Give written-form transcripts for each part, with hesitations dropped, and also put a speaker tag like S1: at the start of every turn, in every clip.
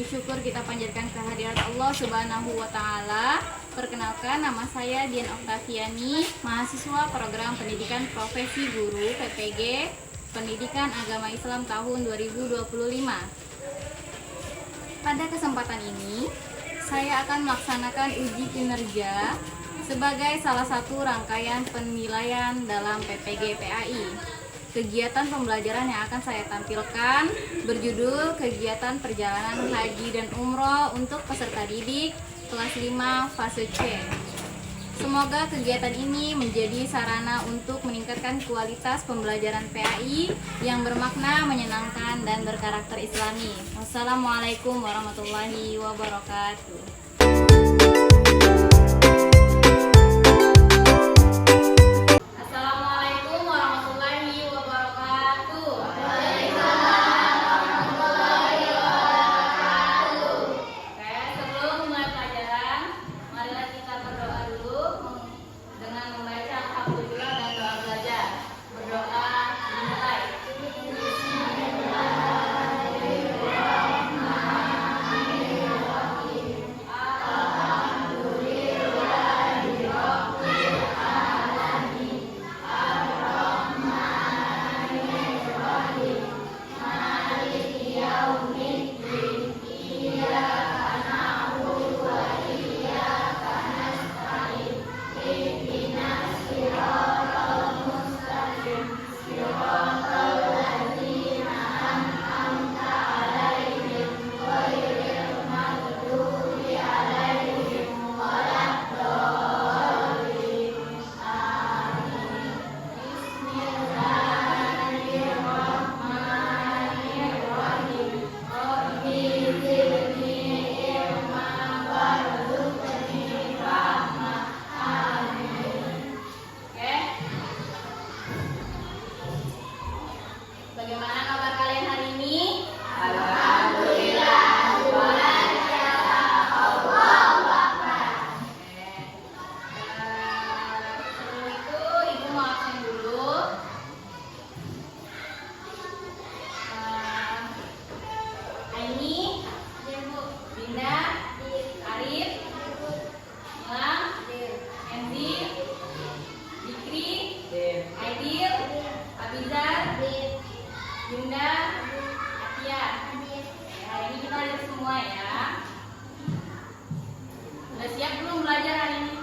S1: syukur kita panjatkan kehadirat Allah Subhanahu wa Ta'ala. Perkenalkan, nama saya Dian Oktaviani, mahasiswa program Pendidikan Profesi Guru PPG Pendidikan Agama Islam tahun 2025. Pada kesempatan ini, saya akan melaksanakan uji kinerja sebagai salah satu rangkaian penilaian dalam PPG PAI. Kegiatan pembelajaran yang akan saya tampilkan berjudul Kegiatan Perjalanan Haji dan Umroh untuk peserta didik kelas 5 fase C. Semoga kegiatan ini menjadi sarana untuk meningkatkan kualitas pembelajaran PAI yang bermakna, menyenangkan, dan berkarakter Islami. Wassalamualaikum warahmatullahi wabarakatuh. Bagaimana kabar kalian hari ini? Alhamdulillah. Sebelum itu Ibu mau absen dulu. Aini, Dinda, Arif, Gilang, Enzi, Dikri, Aidil, Abizar, Dinda, Atia. Hari ini kita lihat semua ya. Sudah siap belum belajar hari ini?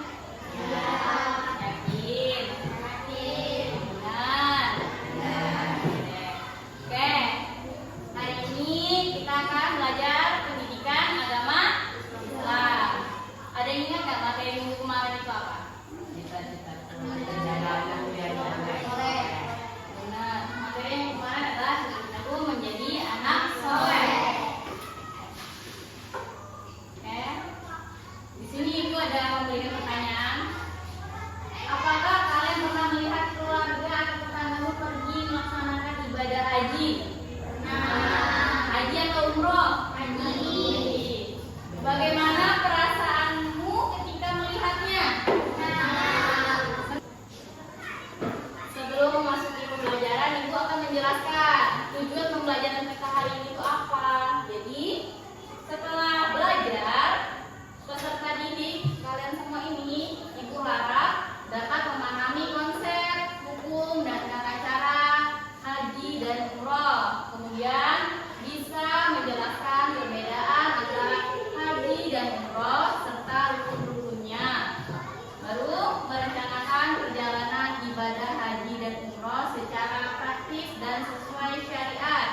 S1: Yakin? Benar. Oke. Hari ini kita akan belajar pendidikan agama Islam. Ada yang ingat nggak materi minggu kemarin itu apa? Benar. Materi yang kemarin adalah aku menjadi anak soleh. Oke. Di sini Ibu ada memberikan pertanyaan. Apakah kalian pernah melihat keluarga atau tetanggamu pergi melaksanakan ibadah haji? Haji atau umroh? Haji. Bagaimana perasaanmu ketika melihatnya? Sebelum memasuki pembelajaran, Ibu akan menjelaskan tujuan pembelajaran kita hari ini itu apa. Jadi, setelah belajar, peserta didik kalian semua ini, Ibu harap dapat memahami konsep, hukum, dan tata cara haji dan umroh. Kemudian bisa menjelaskan perbedaan antara haji dan umroh serta rukun-rukunnya. Baru merencanakan perjalanan ibadah haji dan umroh secara praktis dan sesuai syariat.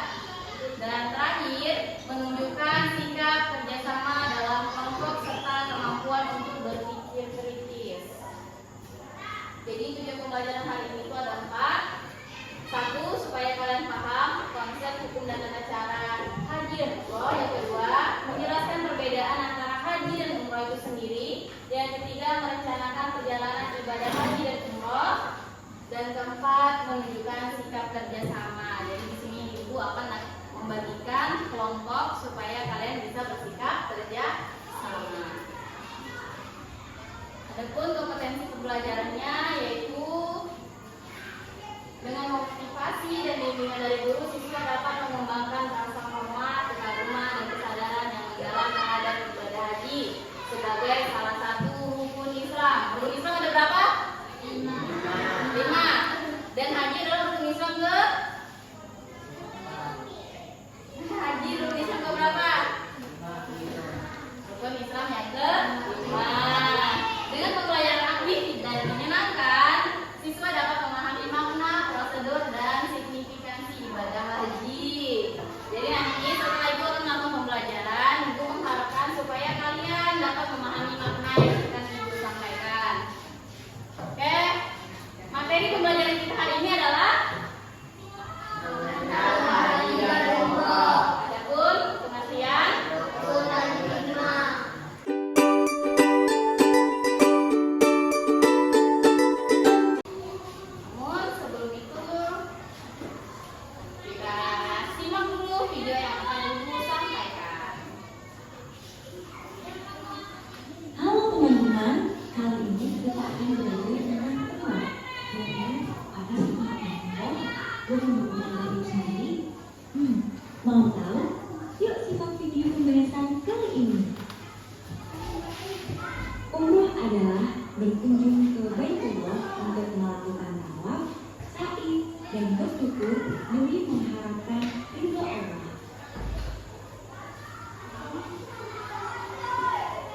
S1: Dan terakhir, menunjukkan sikap kerjasama dalam kelompok serta kemampuan untuk berpikir kritis. Jadi tujuan pembelajaran hari ini itu ada 4. 1. Supaya kalian paham konsep hukum dan tata cara haji dan umroh. Yang kedua, menjelaskan perbedaan antara haji dan umroh itu sendiri. Yang ketiga, merencanakan perjalanan ibadah haji dan umroh. Dan keempat, menunjukkan sikap kerjasama. Jadi di sini Ibu akan membagikan kelompok supaya kalian bisa bersikap kerjasama. Adapun kompetensi pembelajarannya yaitu dengan motivasi dan bimbingan dari guru, siswa dapat mengembangkan rasa hormat, kekaguman, dan kesadaran yang mendalam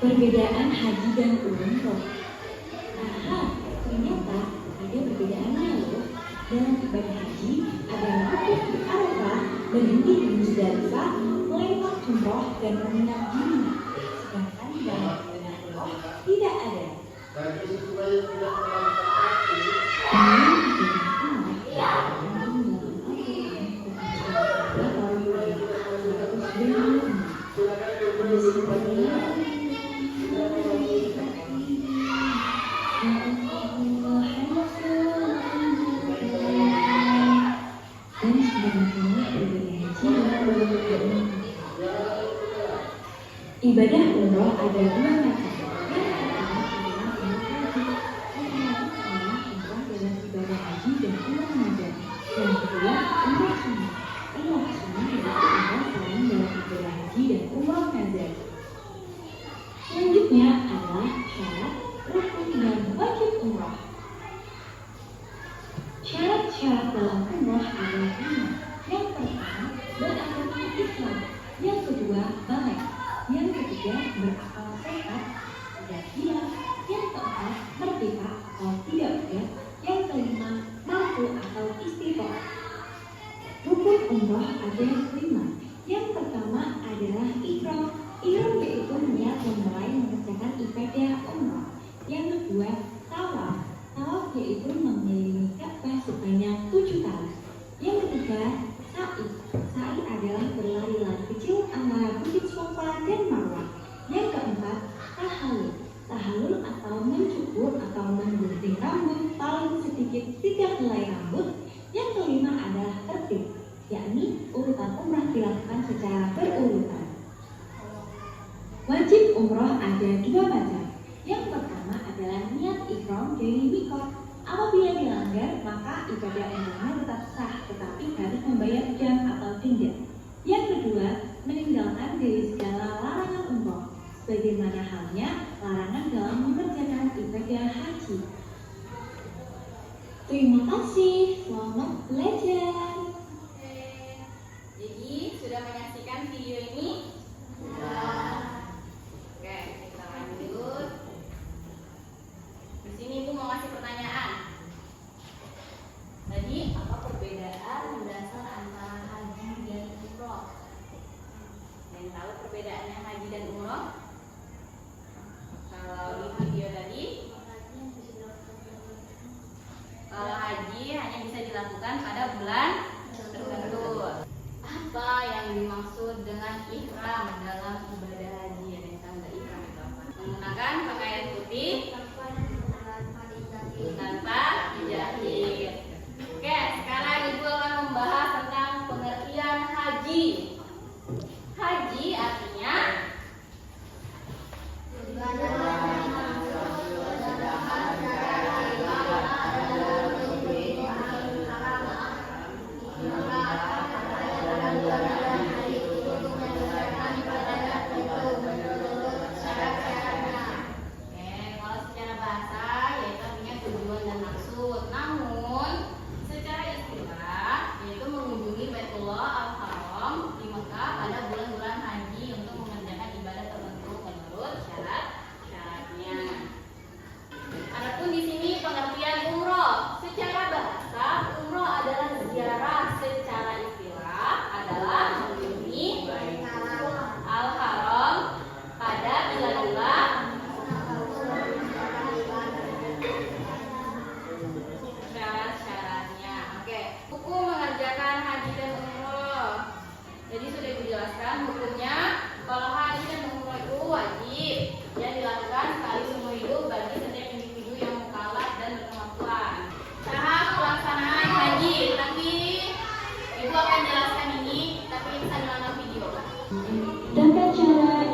S2: Perbedaan haji dan umroh. Ternyata ada perbedaannya loh. Dalam ibadah haji ada wukuf di Arafah, berhenti di Muzdalifah, melempar jumroh dan menginap di Mina. Sedangkan dalam ibadah umroh tidak ada. Ibadah umroh ada dua macam. Yang pertama adalah umroh dalam ibadah haji dan umroh nazar. Yang kedua umroh sunnah. Umroh sunnah yaitu umroh selain dalam ibadah haji dan umroh nazar. Selanjutnya adalah syarat, rukun dan wajib umroh. Syarat-syarat dalam umroh adalah 5. Yang pertama beragama Islam. Yang kedua baligh. Yang ketiga berakal sehat, tidak gila. Yang keempat merdeka atau tidak berat. Yang kelima mampu atau istiqomah. Rukun umroh ada 5. Yang pertama adalah ihram. Ihram yaitu niat memulai mengerjakan ibadah umroh. Yang kedua tawaf. Tawaf yaitu mengelilingi Ka'bah sebanyak 7 kali. Yang ketiga sa'i. Sa'i adalah berlari-lari kecil antara Bukit Safa dan Marwah. Yang keempat tahallul. Tahallul atau mencukur atau menggunting rambut paling sedikit 3 helai rambut. Yang kelima adalah tertib, yakni urutan umrah dilakukan secara berurutan. Wajib umroh ada 2 macam. Yang pertama adalah niat ihram dari mikot. Apabila dilanggar, maka ibadah umrohnya tetap sah, tetapi harus membayar jam atau denda. Yang kedua, meninggalkan dari segala larangan umroh, bagaimana halnya larangan dalam mengerjakan ibadah haji. Terima kasih, selamat belajar.
S1: Jadi sudah menyaksikan video ini? Oke, kita lanjut. Di sini Ibu mau ngasih pertanyaan. Tadi apa perbedaan mendasar antara haji dan umroh? Yang tahu perbedaannya haji dan umroh? Kalau di video tadi, kalau haji hanya bisa dilakukan pada bulan tertentu. Apa yang dimaksud dengan ihram dalam ibadah haji? Ada yang tahu nggak ihram itu apa? Menggunakan pakaian putih tanpa dijahit. Oke, sekarang Ibu akan membahas tentang pengertian haji. Haji artinya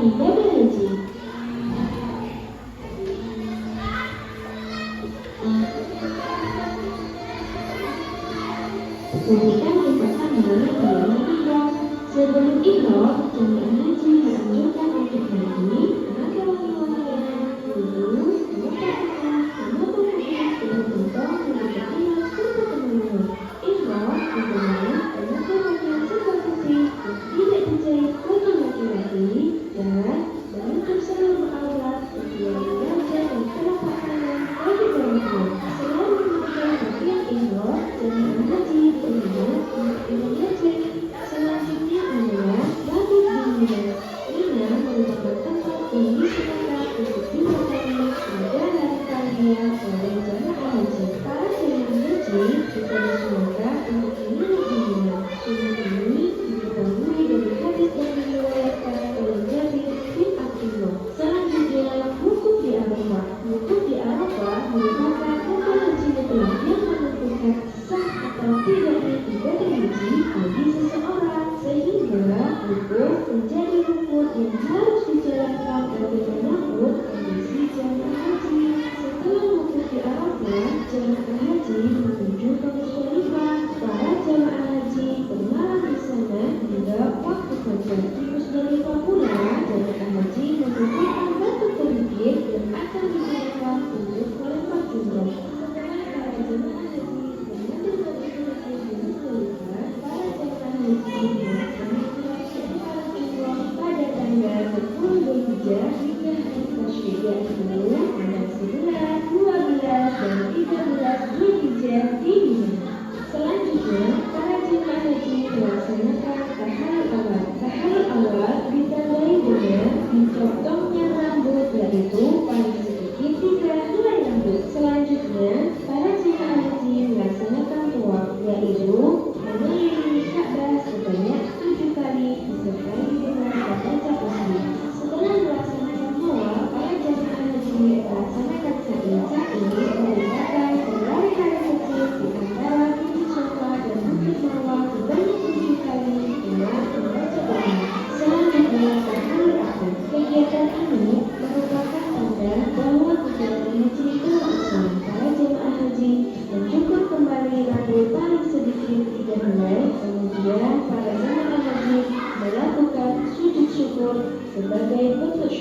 S2: ibadah haji. Ketika kita melalui biaya ihram, sebelum ihram, jemaah haji dianjurkan untuk mandi, memakai wangi-wangian, dulu, meletakkan, memotong rambut, dengan potong, membuka ihram serta penunjuk. Ihram dikenal memakai pakaian serba putih yang tidak dijahit bagi laki-laki dan menutup seluruh aurat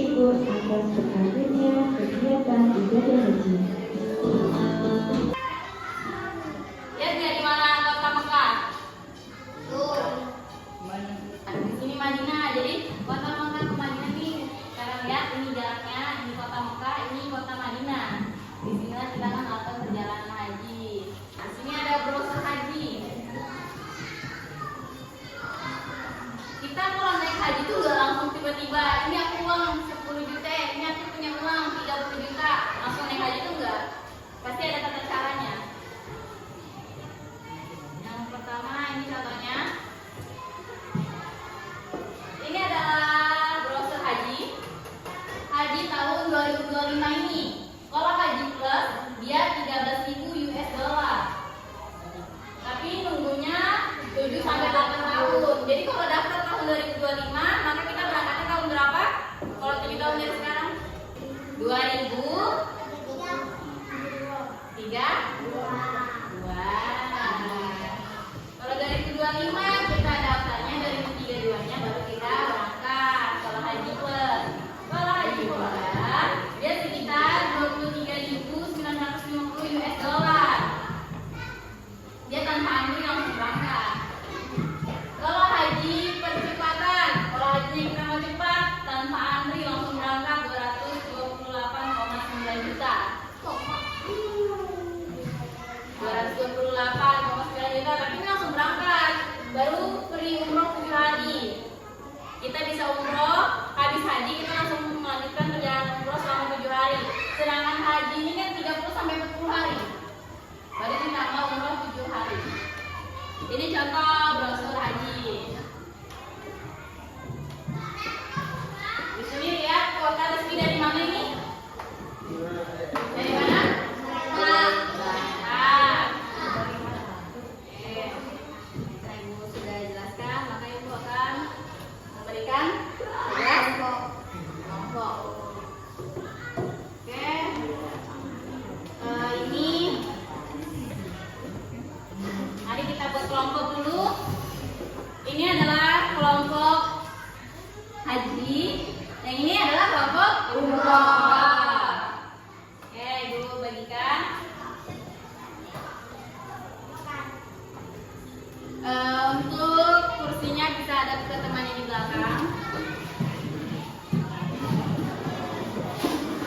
S2: bersyukur atas berkatnya kegiatan ibadah haji.
S1: Lihat nggak di mana kota Mekah? Tuh. Ada di sini Madinah. Jadi kota Mekah ke Madinah nih. Sekarang lihat ini jaraknya. Ini kota Mekah, ini kota Madinah. Di sinilah kita akan melakukan perjalanan haji. Di sini ada brosur haji. Kita kalau naik haji tuh gak langsung tiba-tiba ini aku uang 10 juta, ini aku punya uang 30 juta, langsung naik haji tuh enggak. Pasti ada tata caranya. Yang pertama ini contohnya. Ini adalah brosur haji. Haji tahun 2025 ini. Kalau haji plus dia 13.000 US dollar. Tapi nunggunya 7 sampai 8 tahun. Jadi kalau daftar tahun 2025, maka kita berangkatnya tahun berapa? Kalau 7 tahun dari sekarang? 2003? Kalau 2025 kita daftarnya 2032-nya baru kita berangkat. Kalau haji plus. Kalau haji plus dia sekitar 23.950 US dollar. Dia tanpa antri langsung berangkat. Kalau haji percepatan, kalau hajinya kita mau cepat, tanpa antri langsung berangkat 228,9 juta. 228,9 juta, tapi ini langsung berangkat. Baru pergi umroh 7 hari. Kita bisa umroh, habis haji kita langsung melanjutkan perjalanan umroh selama 7 hari. Sedangkan haji ini kan 30 sampai 40 hari. Baru ditambah umroh 7 hari. Ini contoh brosur haji. Di sini lihat kuota resmi dari mana ini? Dari mana? Ibu sudah jelaskan, maka Ibu akan memberikan kelompok. Oke. Ini mari kita buat kelompok dulu. Ini adalah kelompok haji. Yang ini adalah kelompok umroh. Oke, Ibu bagikan. Untuk kursinya bisa ada ke temannya di belakang.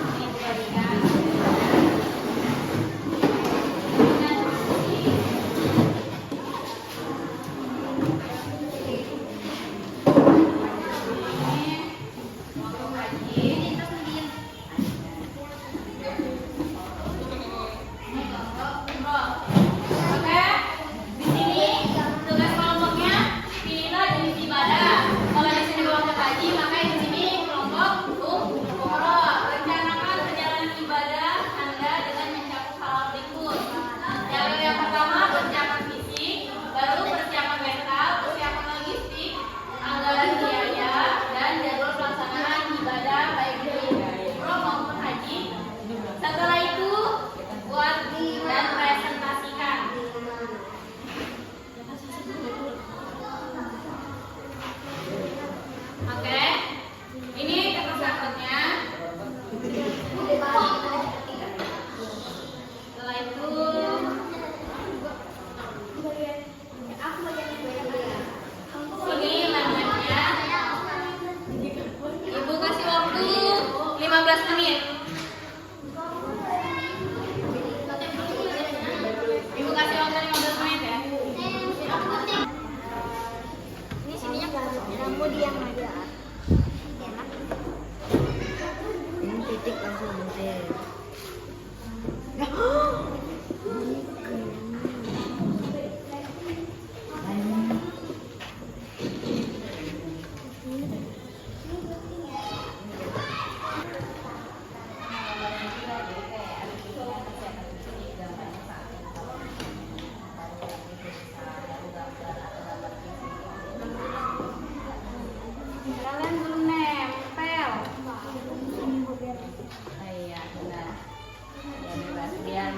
S1: Ini Ibu bagikan.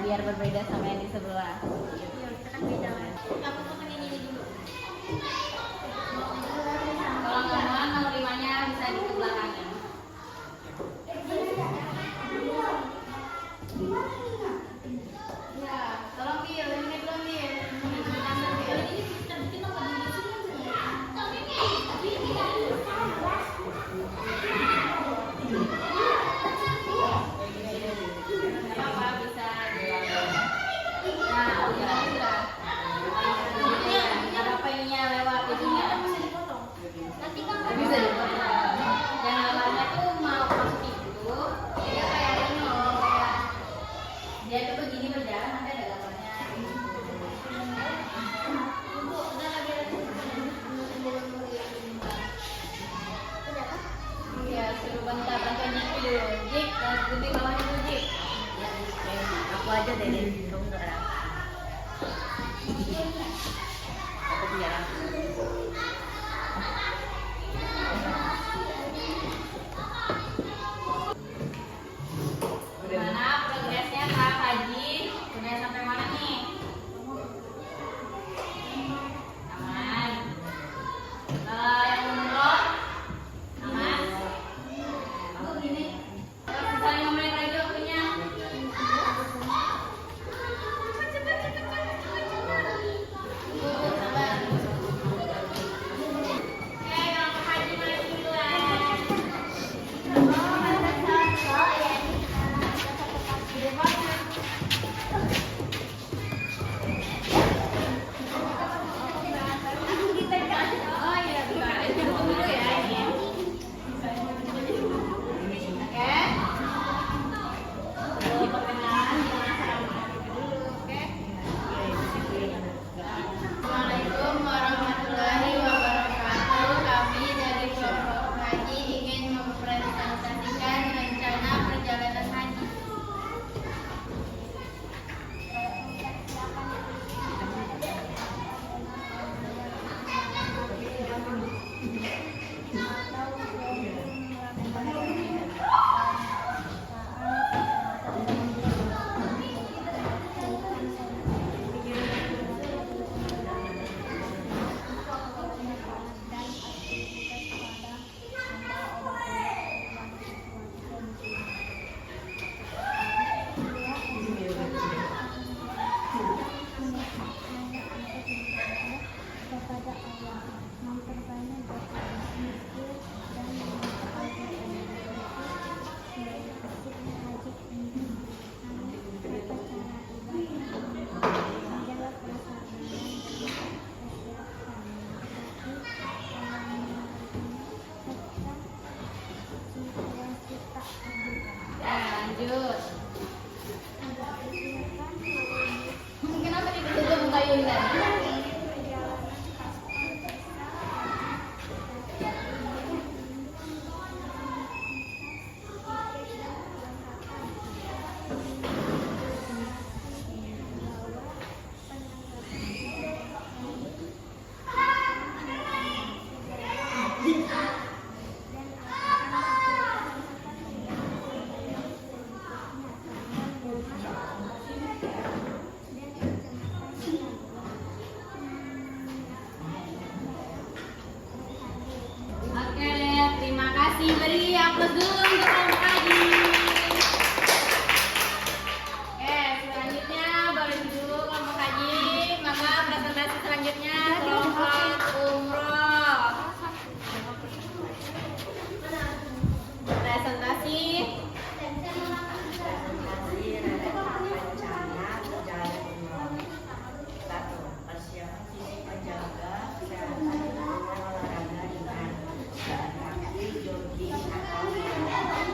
S1: biar berbeda sama yang di sebelah. Kalau nggak mau, nomor 5-nya bisa di belakangnya.
S3: aja Dede, kamu nggak ada. Aku punya aku.
S1: Gimana progresnya Kak Haji? Udah sampai mana nih? Aman. Yang umroh? Aman. Aku gini. Sisa 5 menit lagi waktunya. Tunggu, sabar. Oke, kalau Kak Haji maju duluan. Oh iya, bentar. Tunggu dulu ya ini. Oke. Lalu perkenalan gimana cara mengatur dulu, oke? Assalamualaikum warahmatullahi wabarakatuh. Kami dari kelompok haji ingin mempresentasikan rencana perjalanan haji.
S4: kepada Allah, memperbanyak doa, zikir, dan mengamalkan ilmu sebagai asiknya haji ini. Namun, tata cara ibadah menjaga kesabaran dan kesiapan hati dalam menjalankannya serta situasi tak terduga.
S1: Lanjut. Mungkin apa ditutup muka Yunda? Oke, terima kasih. Beri aplaus dulu untuk kelompok haji. Oke, selanjutnya boleh dulu kelompok haji. Maka presentasi selanjutnya kelompok umroh. Presentasi.
S3: Rencana perjalanan umroh. 1. Persiapan fisik menjaga kesehatan dengan olahraga ringan, jalan kaki, jogging atau melakukan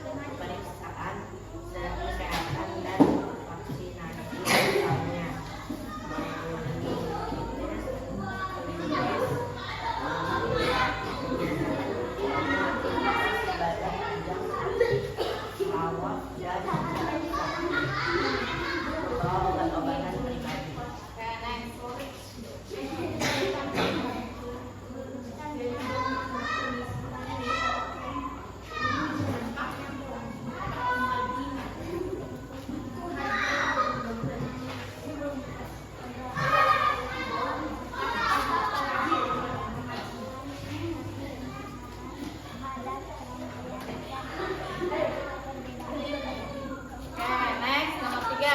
S3: pemeriksaan kesehatan dan vaksinasi misalnya mengurangi ibadah panjang lawak dan obat-obatan pribadi.
S1: Oke, next. Oke, next nomor 3.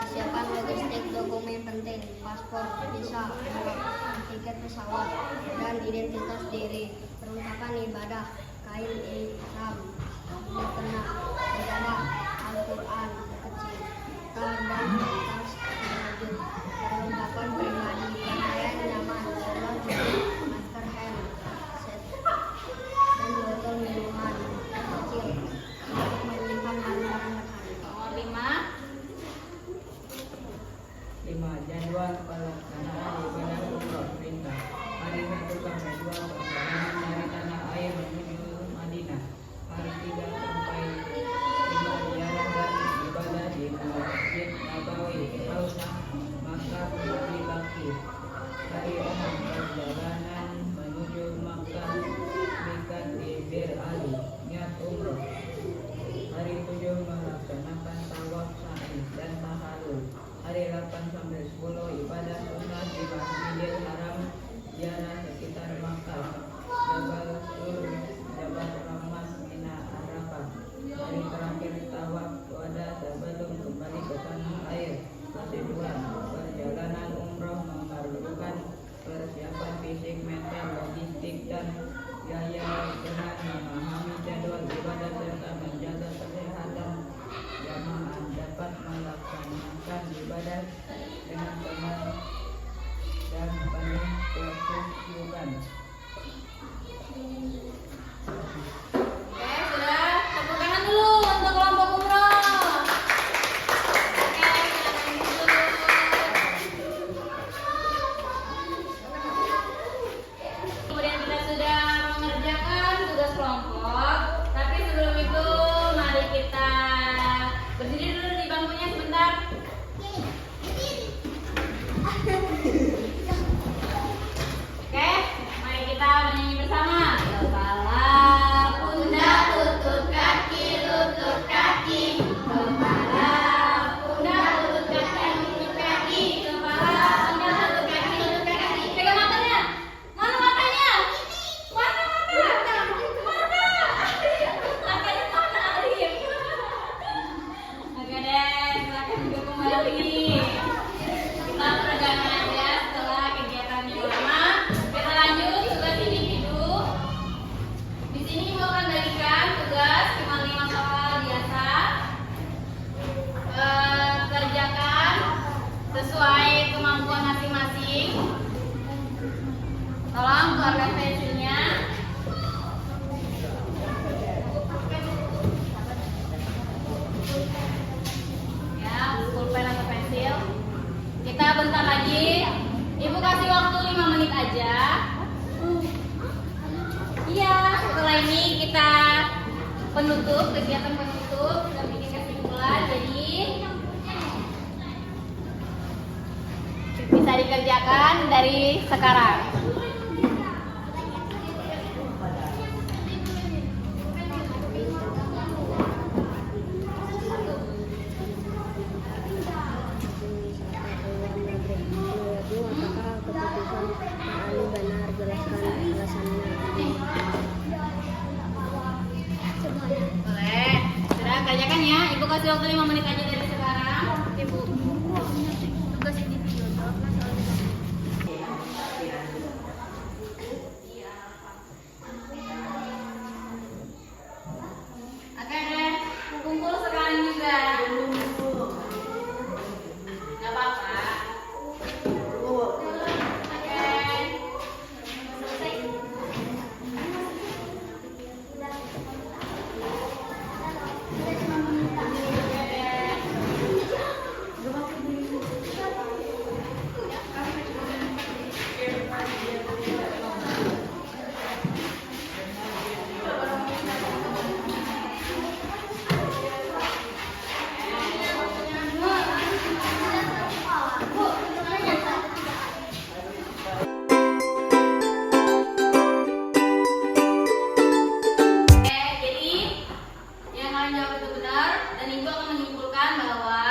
S4: Persiapan logistik dokumen penting, paspor, visa, tiket pesawat, dan identitas diri. Perlengkapan ibadah, kain ihram, mukena, sajadah, Al-Quran kecil, tar dan tas penunjuk. Perlengkapan pribadi, pakaian nyaman, solar, masker hand, set, dan botol minuman kecil untuk menyimpan barang-barang berharga.
S1: Nomor 5.
S5: 5. Jadwal pelaksanaan ibadah umroh perintah. Hari 1 sampai 2 perjalanan dari tanah air menuju Madinah. Hari 3 sampai 5 ziarah dan ibadah di Pulau
S1: penutup, kegiatan penutup, kita bikin kesimpulan. Jadi bisa dikerjakan dari sekarang. Boleh. Sudah kerjakan ya. Ibu kasih waktu 5 menit aja dari sekarang.
S4: Ibu, tugas individu jawab masalah.
S1: Oke deh. Kumpul sekarang juga. Gak apa-apa. Oke. Selesai. Jadi yang kalian jawab itu benar dan ibu akan menyimpulkan bahwa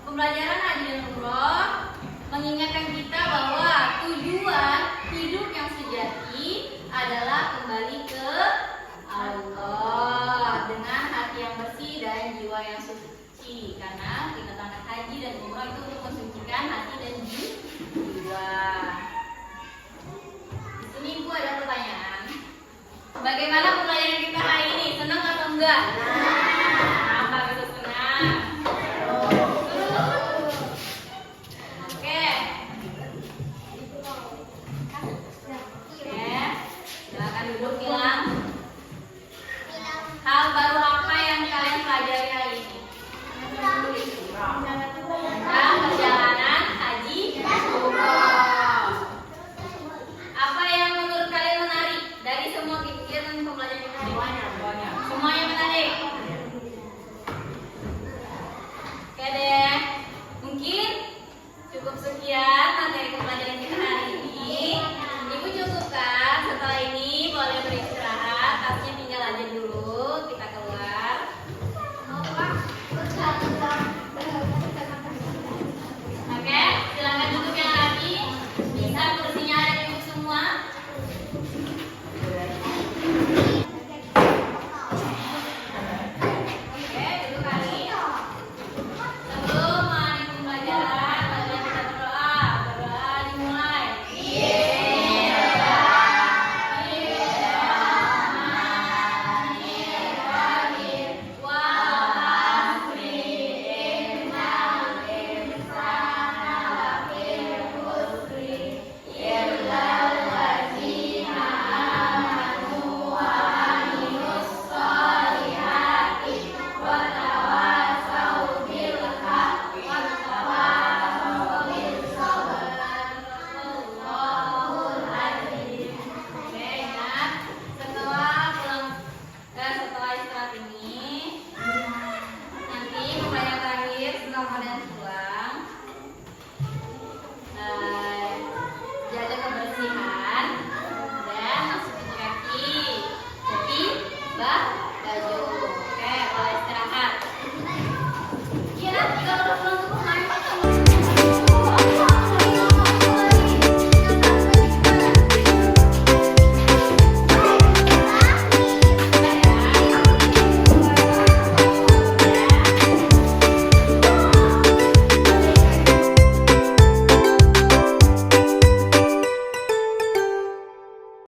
S1: pembelajaran haji dan umroh mengingatkan kita bahwa tujuan hidup yang sejati adalah kembali ke Allah dengan hati yang bersih dan jiwa yang suci. Karena kita berangkat haji dan umroh itu untuk mensucikan hati dan jiwa. Di sini ibu ada pertanyaan. Bagaimana pembelajaran kita hari ini? Senang atau enggak? Kenapa gitu senang? Oke. Oke. Silakan duduk bilang. Hal baru apa yang kalian pelajari hari ini? Tentang perjalanan haji dan umroh. Apa yang menurut kalian menarik dari semua kegiatan pembelajaran kita hari ini? Semuanya menarik.